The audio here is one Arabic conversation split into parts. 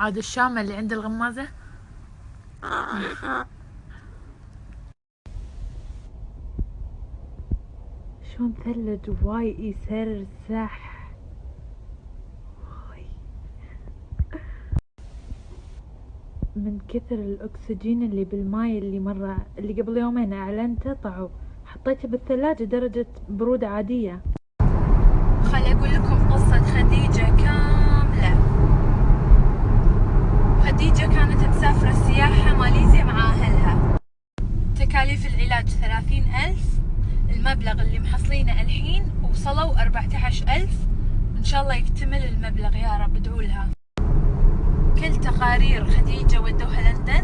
عاد الشامة اللي عند الغمازة. شلون ثلج واي يسرسح. من كثر الاكسجين اللي بالماي اللي قبل يومين اعلنته طعو، حطيته بالثلاجة درجة برودة عادية. خلي اقول لكم قصة خديجة كاملة. خديجة كانت مسافرة سياحة ماليزيا مع اهلها. تكاليف العلاج 30,000. المبلغ اللي محصلينه الحين وصلوا 14,000. ان شاء الله يكتمل المبلغ يا رب، ادعوا لها. كل تقارير خديجة ودوها لندن،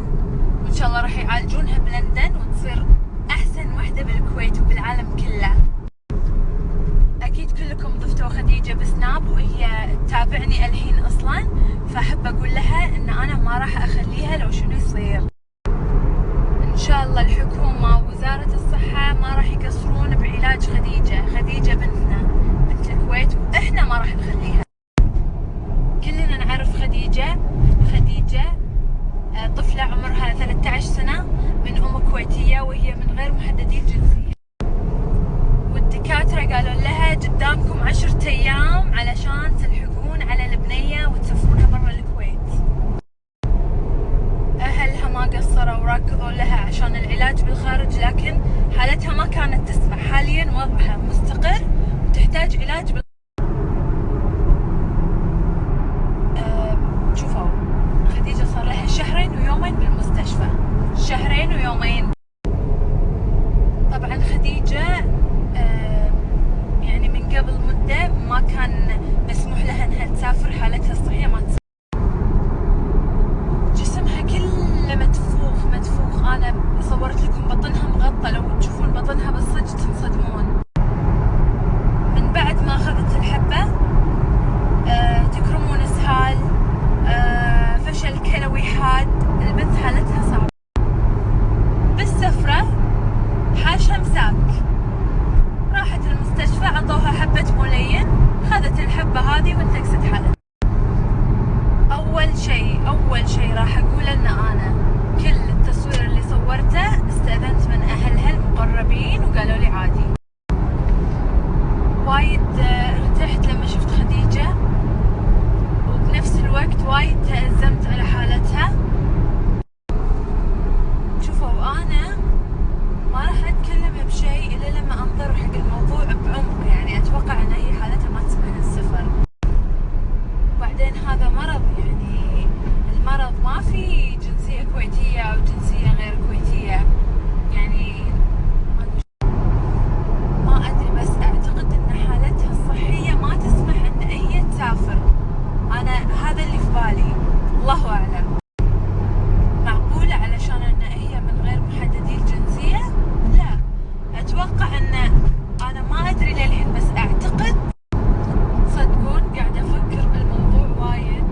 وإن شاء الله راح يعالجونها بلندن وتصير أحسن وحدة بالكويت وبالعالم كله. أكيد كلكم ضفتوا خديجة بسناب وهي تتابعني الحين أصلا، فأحب أقول لها إن أنا ما راح أخليها لو شنو يصير. إن شاء الله الحكومة ووزارة الصحة ما راح يقصرون بعلاج خديجة. خديجة بنتنا بنت الكويت وإحنا ما راح نخليها. كلنا نعرف خديجة طفلة عمرها 13 سنة من أم كويتية وهي من غير محددي الجنسية، والدكاترة قالوا لها قدامكم 10 أيام علشان تلحقون على البنية وتسافرونها برا الكويت. أهلها ما قصروا وركضوا لها عشان العلاج بالخارج، لكن حالتها ما كانت تسمح. حاليا وضعها مستقر وتحتاج علاج خديجة صار لها 2 ويومين بالمستشفى. 2 ويومين. طبعا خديجة يعني من قبل مدة ما كان مسموح لها انها تسافر، حالتها الصحية ما تسمح. جسمها كله متفوخ. انا صورت لكم بطنها مغطى، لو تشوفون بطنها بالصج تنصدمون. من بعد ما اخذت الحبة تكرمون اسهال، فشل كلوي حاد. البنت حالتها صعبة. بالسفرة حاشها مساك، راحت المستشفى عطوها حبة ملين، خذت الحبة هذه وانتكست حالتها. أول شيء راح أقول إن أنا كل التصوير اللي صورته استأذنت من أهلها المقربين وقالوا لي عادي. وايد ارتحت لما شفت خديجة، وبنفس الوقت وايد تأزمت على حالتها. شوفوا أنا ما راح أتكلم بشيء إلا لما أنظر حق الموضوع بعمق، يعني أتوقع أن هي حالتها ما تسمح للسفر. وبعدين هذا مرض، يعني المرض ما في جنسية كويتية أو جنسية غير كويتية، يعني ما أدري، بس أعتقد أن حالتها الصحية ما تسمح أن هي تسافر. أنا هذا اللي في بالي، الله أعلم. معقولة علشان أن هي من غير محددي الجنسية؟ لا، أتوقع أن أنا ما أدري للحين، بس أعتقد صدقون قاعدة أفكر بالموضوع وايد.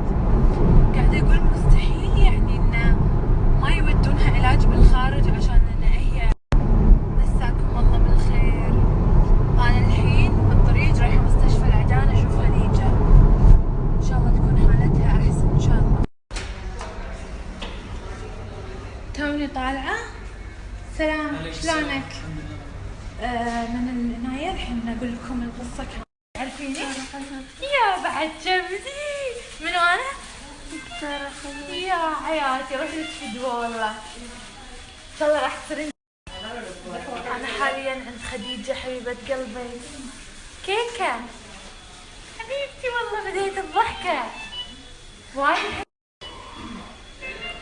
قاعدة أقول مستحيل يعني أن ما يودونها علاج بالخارج عشان أن هي. مساكم الله بالخير. أنا الحين بالطريق رايحة مستشفى العدان أشوف خديجة، إن شاء الله تكون حالتها أحسن إن شاء الله. توني طالعة. سلام، شلونك؟ من العناية الحين أقول لكم القصة كاملة. تعرفيني؟ يا بعد جبدي. من وأنا؟ يا حياتي روحي لك فدوة والله. إن شاء الله راح تصيرين. أنا حاليا عند خديجة حبيبة قلبي. كيكة حبيبتي والله بديت الضحكة وايد.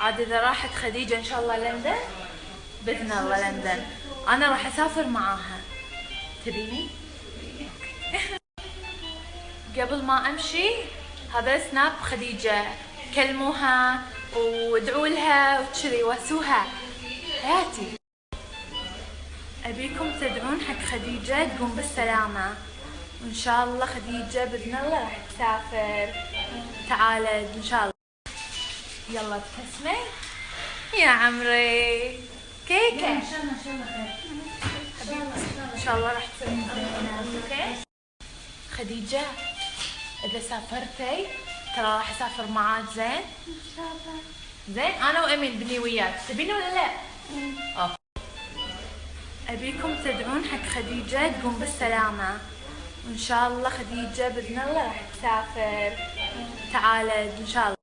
عاد إذا راحت خديجة إن شاء الله لندن بإذن الله لندن، أنا راح أسافر معاها. تبيني؟ قبل ما أمشي هذا سناب خديجة، كلموها وادعوا لها وكذي واسوها حياتي. أبيكم تدعون حق خديجة تقوم بالسلامة، وإن شاء الله خديجة بإذن الله راح تسافر تعالج إن شاء الله. يلا ابتسمي يا عمري. كيكة إن شاء الله خير إن شاء الله راح تصيرين زينة. أوكي خديجة، إذا سافرتي ترى راح اسافر معاك. زين ان شاء الله. زين انا وامين بني وياك، تبيني ولا لا؟ اوكي. ابيكم تدعون حق خديجه تقوم بالسلامه، وان شاء الله خديجه باذن الله راح تسافر. تعالى ان شاء الله.